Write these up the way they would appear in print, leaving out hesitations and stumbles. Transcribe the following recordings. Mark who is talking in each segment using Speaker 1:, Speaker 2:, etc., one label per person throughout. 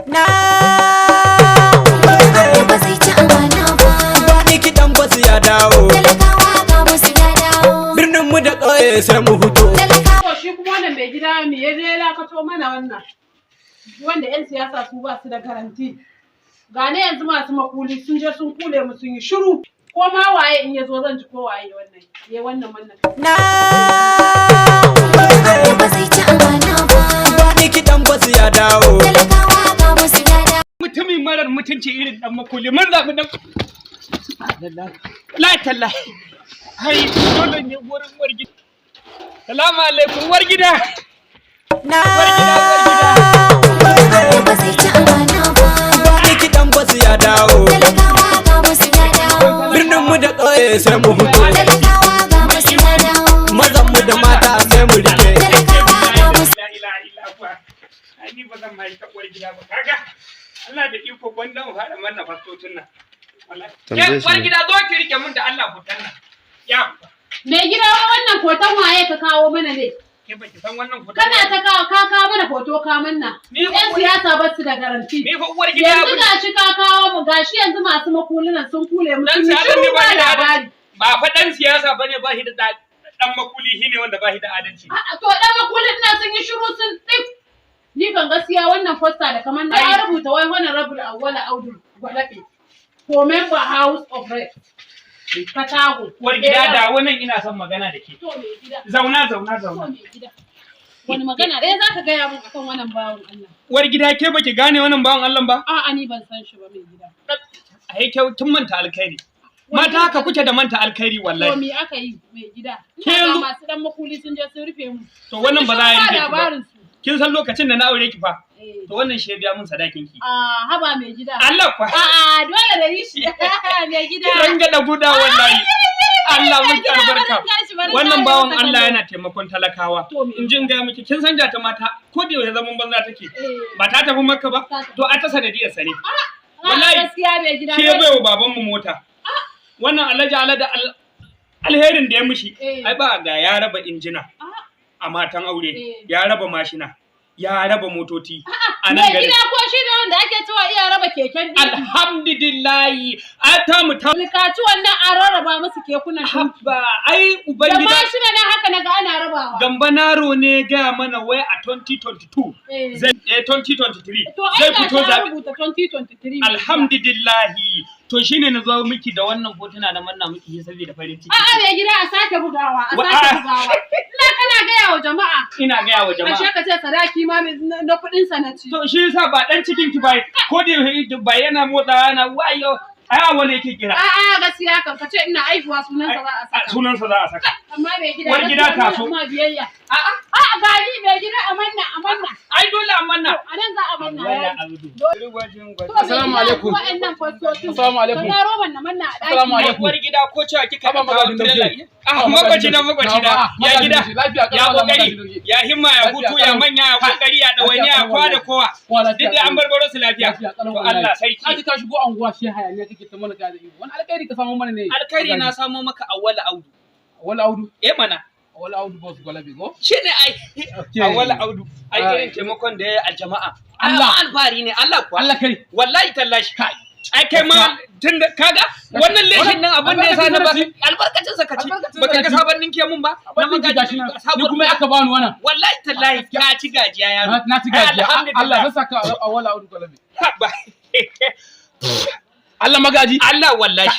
Speaker 1: na ba zai ci amana ba. Wani kiɗan basu ya dawo, talakawa ga basu ya dawo. Birnin mu da ƙauye sai mu fito.
Speaker 2: Shi kuma wannan mai gida me ya je lakato mana wannan wanda 'yan siyasa su ba su da garanti. Gane yanzu masu makuli sun je sun kule mu sun yi shiru. Ko ma waye in ya zo zan ji ko waye wannan. Ya wannan.
Speaker 1: Na ba zai ci amana ba. Wani kiɗan basu ya dawo, talakawa ga basu ya dawo.
Speaker 3: Mutumin marar mutunci irin dan makuli mun zabi dan la tallahi hai dole ne gurin wargida. Salamu alaikum wargida.
Speaker 1: Na
Speaker 3: wargida
Speaker 1: ba zai ci amana ba.
Speaker 3: wani kidan basu ya dawo,
Speaker 1: talakawa ga basu ya dawo.
Speaker 3: birnin mu da ƙauye sai mu fito,
Speaker 1: Talakawa ga basu ya dawo.
Speaker 3: mazan mu da mata sai mu rike.
Speaker 1: Talakawa ga basu
Speaker 3: La ilaha illa huwa. Ai ba zan mai ta wargida ba kaga Allah da iko gwanda mu fara manna fastocin nan. Wallahi wargida zo ki rike mun da Allah hoton nan. Ya
Speaker 2: Mai gida wannan hoton waye ka kawo mana ne?
Speaker 3: ke baki san wannan hoton.
Speaker 2: Kana ta kawo mana hoto ka manna.
Speaker 3: Ni
Speaker 2: Yan siyasa ba su da garanti.
Speaker 3: Ni fa uwar gida
Speaker 2: Yanzu gashi ka kawo mu gashi yanzu masu makulunan sun kule mu sun yi
Speaker 3: siyasa
Speaker 2: shiru
Speaker 3: ne
Speaker 2: ba
Speaker 3: ba da
Speaker 2: labari.
Speaker 3: ba fa dan siyasa bane ba shi da dan makuli shine wanda ba shi da adalci.
Speaker 2: A'a to dan makulin na sun yi shiru sun tsif. Ni kan gaskiya wannan fosta da kamar na ya rubuta wai honorable Awwala Audu Gwalabe. For member House of Reps. Katago.
Speaker 3: Uwar gida da wannan ina son magana da ke.
Speaker 2: To mai gida.
Speaker 3: Zauna.
Speaker 2: To mai gida. Wani magana dai za ka gaya min akan wannan bawan Allah.
Speaker 3: Uwar gida ke baki gane wannan bawan Allah ba?
Speaker 2: A'a ni ban san shi ba mai gida.
Speaker 3: Ai kyau kin manta alkhairi. Mata haka kuke da manta alkhairi
Speaker 2: To
Speaker 3: wallahi.
Speaker 2: me aka yi mai gida?
Speaker 3: Ke
Speaker 2: Ina ga
Speaker 3: yanzu-
Speaker 2: masu dan makuli sun je sun rufe mu.
Speaker 3: To wannan ba za a yi da ki ba.
Speaker 2: labarin su.
Speaker 3: Kin san lokacin da na aure ki fa?
Speaker 2: Eh.
Speaker 3: To wannan shi ya biya mun sadakin ki.
Speaker 2: Haba mai gida.
Speaker 3: Allah kwa.
Speaker 2: A'a dole da yi shi mai gida.
Speaker 3: Ran ga da guda wallahi. Allah
Speaker 2: Mai
Speaker 3: miki
Speaker 2: gida,
Speaker 3: albarka.
Speaker 2: bari tashi, bari
Speaker 3: Wannan
Speaker 2: tashi,
Speaker 3: bawan
Speaker 2: bari
Speaker 3: Allah
Speaker 2: tashi.
Speaker 3: yana taimakon talakawa.
Speaker 2: To me?
Speaker 3: In jin ga miki kin san jata mata ko da yaushe zaman banza take.
Speaker 2: Eh.
Speaker 3: Ba ta tafi Makka ba?
Speaker 2: Ta tafi.
Speaker 3: To a ta sanadiyar sa ne.
Speaker 2: Wallahi gaskiya mai gida.
Speaker 3: Shi ya bai wa babanmu mota. Wannan Alhaji Ala da alherin da ya mishi.
Speaker 2: Eh.
Speaker 3: Ai ba ga ya raba injina a matan aure, ya raba mashina, ya raba motoci a nan
Speaker 2: Mai
Speaker 3: gari.
Speaker 2: gida ko shi ne wanda ake cewa iya raba keken ɗinki.
Speaker 3: Alhamdulillahi, ai ta mu ta
Speaker 2: Bulkaci wannan an rarraba musu kekunan ɗinki.
Speaker 3: habba ai
Speaker 2: Da
Speaker 3: ubangida
Speaker 2: mashina na haka na ga ana rabawa.
Speaker 3: Gamba Naro ne ga mana wai a 2022
Speaker 2: Eh.
Speaker 3: zai 2023
Speaker 2: To ai
Speaker 3: zai
Speaker 2: ga
Speaker 3: fito
Speaker 2: shi an
Speaker 3: zabi.
Speaker 2: rubuta 2023.
Speaker 3: Alhamdulillahi, to shine na zo miki da wannan hotuna na manna miki shi saboda farin ciki.
Speaker 2: A'a mai gida a sake bugawa, a
Speaker 3: Wa-
Speaker 2: sake bugawa. Ina kana gaya wa jama'a.
Speaker 3: Ina gaya wa
Speaker 2: Ashe
Speaker 3: jama'a.
Speaker 2: ka ce sadaki ma na kuɗin sa na ci.
Speaker 3: To shi yasa ba dan cikin ki bai ko da yaushe ba yana motsawa yana wayo ai wani yake kira.
Speaker 2: A'a gaskiya kan ka ce ina aihuwa sunan sa za a saka.
Speaker 3: Sunansa za a saka.
Speaker 2: Amma mai gida
Speaker 3: Uwar gida
Speaker 2: gaskiya
Speaker 3: taso.
Speaker 2: ma biyayya. A'a gani mai gida amanna.
Speaker 3: Ai dole a manna.
Speaker 2: A nan za a manna.
Speaker 4: Assalamu alaikum.
Speaker 2: Wa'annan fastoci.
Speaker 4: Assalamu alaikum.
Speaker 2: Kana roban na manna a ɗaki.
Speaker 4: Assalamu alaikum.
Speaker 3: Uwar gida ko cewa kika
Speaker 4: Haba
Speaker 3: kawo
Speaker 4: magajin
Speaker 3: trailer.
Speaker 4: dauke.
Speaker 3: Magwaji na ya gida
Speaker 4: Lafiya
Speaker 3: ya kokari ya himma ya hutu ya manya ya kokari ya dawani ya kwa da kowa. Duk da an barbaro su lafiya. To Allah sai
Speaker 4: Na ji
Speaker 3: ki.
Speaker 4: ka shigo anguwa shi hayaniya kake ta mana gaza iyo. Wani alkhairi ka samu mana ne?
Speaker 3: Alkhairi na samo maka awwala audu.
Speaker 4: Wala audu.
Speaker 3: Eh mana.
Speaker 4: Wala audu boss gwalabe go.
Speaker 3: Shine ai
Speaker 4: Okay.
Speaker 3: awwala audu. Ai irin taimakon da ya yi a jama'a.
Speaker 4: Allah.
Speaker 3: Alfahari ne Allah kuwa.
Speaker 4: Allah kai.
Speaker 3: Wallahi tallashi kai. Ai kai ma tun da kaga wannan leshin nan abin da ya sa na ba albarkacin sa kaci baka ga sabon ninke mun ba na
Speaker 4: Abin da gashi nan. Ni kuma aka bani wannan.
Speaker 3: wallahi tallahi ka ci gajiya yaro
Speaker 4: Na ci gajiya.
Speaker 3: Alhamdulillah.
Speaker 4: Allah ya saka a wala audu gwalabe.
Speaker 3: Ba.
Speaker 4: Allah magaji.
Speaker 3: Allah wallahi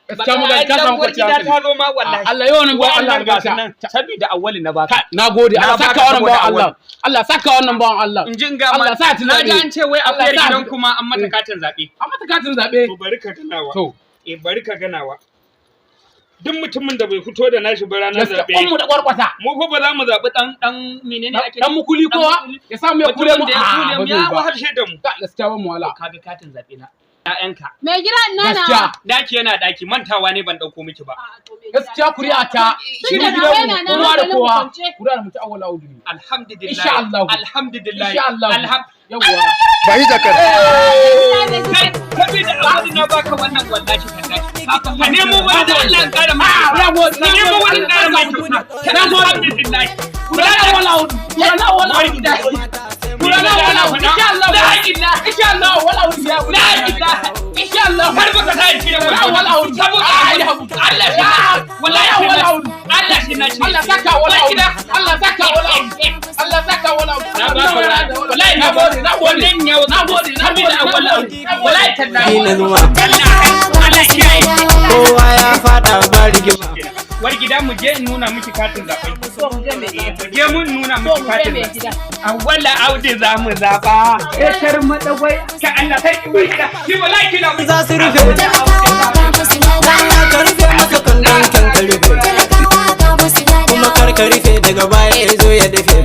Speaker 4: Gaskiya magaji ka samu kwanciyar
Speaker 3: gida ta
Speaker 4: hankali.
Speaker 3: zo ma wallahi
Speaker 4: Allah yau nan ba Allah
Speaker 3: wannan gasu
Speaker 4: albarka.
Speaker 3: nan saboda awwali na baka
Speaker 4: Na gode.
Speaker 3: Na
Speaker 4: Allah
Speaker 3: baka
Speaker 4: saka wannan
Speaker 3: saboda
Speaker 4: bawan
Speaker 3: awwal.
Speaker 4: Allah. Allah saka wannan bawan Allah.
Speaker 3: in jin ga
Speaker 4: Allah sa ci
Speaker 3: na ji
Speaker 4: zaɓe.
Speaker 3: an ce wai a
Speaker 4: Allah
Speaker 3: fiyar
Speaker 4: sa
Speaker 3: gidan
Speaker 4: ci-
Speaker 3: kuma an mata katin zabe
Speaker 4: A mata katin zabe.
Speaker 3: to bari ka ganawa
Speaker 4: To.
Speaker 3: bari ka ganawa duk mutumin da bai fito da nashi ba ranar
Speaker 4: Gaskiya
Speaker 3: zabe
Speaker 4: kwanmu da kwarkwata.
Speaker 3: mu fa ba za mu zabi dan menene ake
Speaker 4: Dan mukuli kowa ya samu ya kule mu.
Speaker 3: mutumin da ya kule mu
Speaker 4: ba zai
Speaker 3: ya
Speaker 4: ba.
Speaker 3: wahalshe da mu
Speaker 4: Gaskiya ba mu wala.
Speaker 3: kaga katin zabe na ƴaƴanka
Speaker 2: Mai gida ina na.
Speaker 4: Gaskiya.
Speaker 3: daki yana daki mantawa ne ban dauko miki ba
Speaker 4: Gaskiya kuri'a ta. Shi
Speaker 2: Tunda
Speaker 4: ne
Speaker 2: nawa yana
Speaker 4: gidan
Speaker 2: nan
Speaker 4: kowa da
Speaker 2: hankalin
Speaker 4: kowa.
Speaker 2: mu kwance.
Speaker 4: Kuri'a da mutu awwala audu ne.
Speaker 3: alhamdulillah
Speaker 4: Insha Allah.
Speaker 3: alhamdulillah
Speaker 4: Insha Allah. Yawwa.
Speaker 5: ba yi jakar
Speaker 3: kai saboda abin na baka wannan wallahi kan dashi ka nemo wani da Allah ya kara mai ka nemo wani da Allah ya kara mai na zo alhamdulillah
Speaker 4: Kuri'a da awwala audu. Kuri'a da awwala audu.
Speaker 3: gida
Speaker 4: Kuri'a da awwala audu. Insha Allah.
Speaker 3: la ilaha
Speaker 4: Insha
Speaker 1: Dina zuma.
Speaker 3: Allah kiyaye.
Speaker 1: Kowa ya fada ba rigima.
Speaker 3: War gida mu je in nuna miki katin zaɓen.
Speaker 2: So mu je mai gida.
Speaker 3: Mu je mun nuna
Speaker 2: So
Speaker 3: miki
Speaker 2: mu je
Speaker 3: katin
Speaker 2: mai
Speaker 3: zaɓen.
Speaker 2: gida.
Speaker 3: Awwala Audu za mu zaɓa. Ƙetar madawai. Ka Allah sai ki bai gida. Ni wallahi kina mu.
Speaker 1: Za su rufe. Allah ka rufe masa kallon kan ka rufe. Kuma kar ka rufe daga baya ya zo ya dafe.